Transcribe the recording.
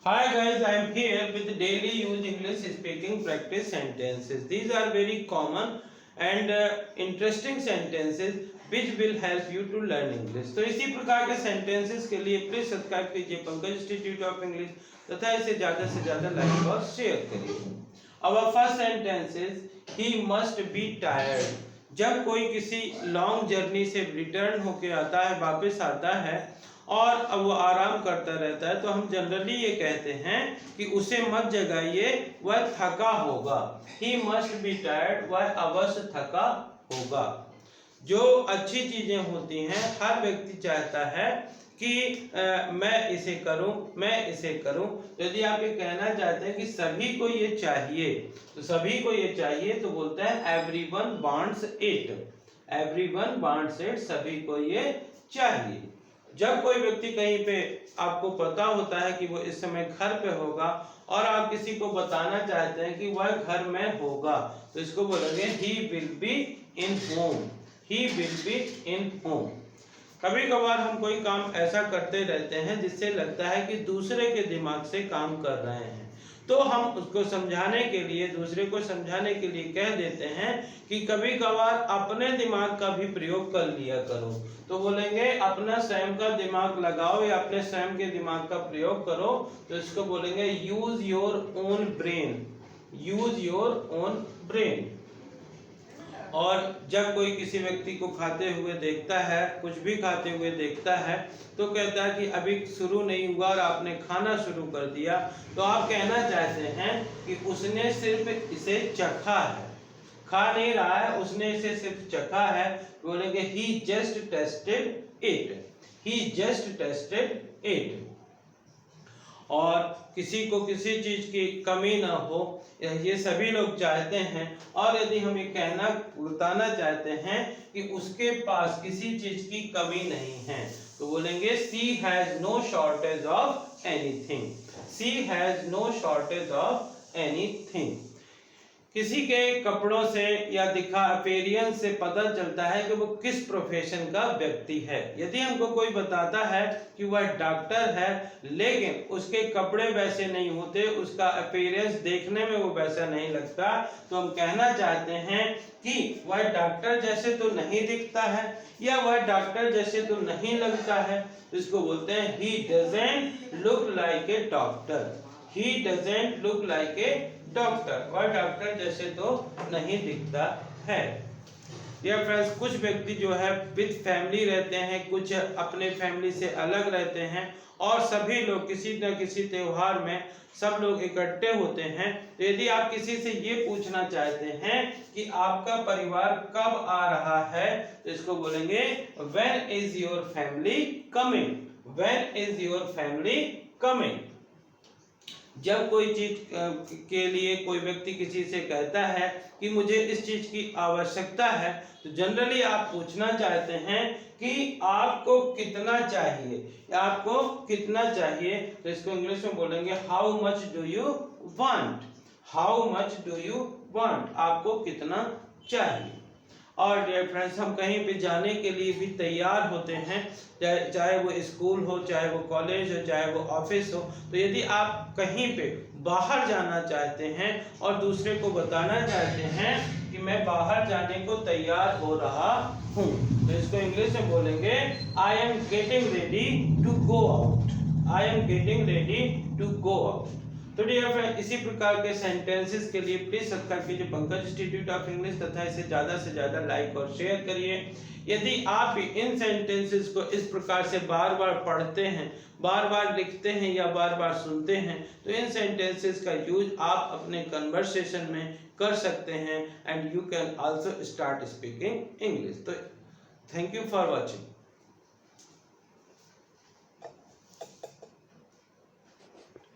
Hi guys, I am here with daily use English speaking practice sentences. These are very common and interesting sentences which will help you to learn English. तो इसी प्रकार के sentences के लिए please subscribe कीजिए Pankaj institute of English तथा इसे ज़्यादा से ज़्यादा लाइक और शेयर करिए. Our first sentence is he must be tired. जब कोई किसी लॉन्ग जर्नी से रिटर्न होके आता है, वापस आता है और अब वो आराम करता रहता है, तो हम जनरली ये कहते हैं कि उसे मत जगाइए, वह थका होगा. ही मस्ट बी टायर्ड, वह अवश्य थका होगा. जो अच्छी चीजें होती हैं हर व्यक्ति चाहता है कि मैं इसे करूं, मैं इसे करूं. यदि आप ये कहना चाहते हैं कि सभी को ये चाहिए, तो सभी को ये चाहिए तो बोलते हैं everyone wants it. Everyone wants it, सभी को ये चाहिए. जब कोई व्यक्ति कहीं पे आपको पता होता है कि वो इस समय घर पे होगा और आप किसी को बताना चाहते हैं कि वह घर में होगा, तो इसको बोलेंगे he will be in home. He will be in home. कभी कभार हम कोई काम ऐसा करते रहते हैं जिससे लगता है कि दूसरे के दिमाग से काम कर रहे हैं, तो हम उसको समझाने के लिए, दूसरे को समझाने के लिए कह देते हैं कि कभी कभार अपने दिमाग का भी प्रयोग कर लिया करो. तो बोलेंगे अपना स्वयं का दिमाग लगाओ या अपने स्वयं के दिमाग का प्रयोग करो, तो इसको बोलेंगे use your own brain. Use your own brain. और जब कोई किसी व्यक्ति को खाते हुए देखता है, कुछ भी खाते हुए देखता है, तो कहता है कि अभी शुरू नहीं हुआ और आपने खाना शुरू कर दिया, तो आप कहना चाहते हैं कि उसने सिर्फ इसे चखा है, खा नहीं रहा है, उसने इसे सिर्फ चखा है. बोलेंगे he just tested it. He just tested it. और किसी को किसी चीज की कमी ना हो, ये सभी लोग चाहते हैं. और यदि हम ये कहना बताना चाहते हैं कि उसके पास किसी चीज की कमी नहीं है, तो बोलेंगे she has no shortage of anything. She has no shortage of anything. किसी के कपड़ों से या दिखा अपीयरेंस से पता चलता है कि वो किस प्रोफेशन का व्यक्ति है. यदि हमको कोई बताता है कि वह डॉक्टर है लेकिन उसके कपड़े वैसे नहीं होते, उसका अपीयरेंस देखने में वो वैसा नहीं लगता, तो हम कहना चाहते हैं कि वह डॉक्टर जैसे तो नहीं दिखता है या वह डॉक्टर जैसे तो नहीं लगता है. इसको बोलते हैं he doesn't look like a doctor. He doesn't look like a doctor. वह डॉक्टर जैसे तो नहीं दिखता है. या फ्रेंड्स, कुछ व्यक्ति जो है विद फैमिली रहते हैं, कुछ अपने फैमिली से अलग रहते हैं, और सभी लोग किसी न किसी त्योहार में सब लोग इकट्ठे होते हैं. तो यदि आप किसी से ये पूछना चाहते हैं कि आपका परिवार कब आ रहा है, तो इसको बोलेंगे when is your family coming. When is your family coming. जब कोई चीज के लिए कोई व्यक्ति किसी से कहता है कि मुझे इस चीज की आवश्यकता है, तो जनरली आप पूछना चाहते हैं कि आपको कितना चाहिए या आपको कितना चाहिए. तो इसको इंग्लिश में बोलेंगे how much do you want. How much do you want. आपको कितना चाहिए. और डियर फ्रेंड्स, हम कहीं पे जाने के लिए भी तैयार होते हैं, चाहे वो स्कूल हो, चाहे वो कॉलेज हो, चाहे वो ऑफिस हो. तो यदि आप कहीं पे बाहर जाना चाहते हैं और दूसरे को बताना चाहते हैं कि मैं बाहर जाने को तैयार हो रहा हूँ, तो इसको इंग्लिश में बोलेंगे I am getting ready to go out. I am getting ready to go out. तो डियर फ्रेंड, इसी प्रकार के सेंटेंसेस के लिए प्लीज सब्सक्राइब कीजिए पंकज इंस्टीट्यूट ऑफ इंग्लिश तथा इसे ज्यादा से ज्यादा लाइक और शेयर करिए. यदि आप इन सेंटेंसेस को इस प्रकार से बार बार पढ़ते हैं, बार बार लिखते हैं या बार बार सुनते हैं, तो इन सेंटेंसेस का यूज आप अपने कन्वर्सेशन में कर सकते हैं and you can also start speaking English. तो थैंक यू फॉर वॉचिंग.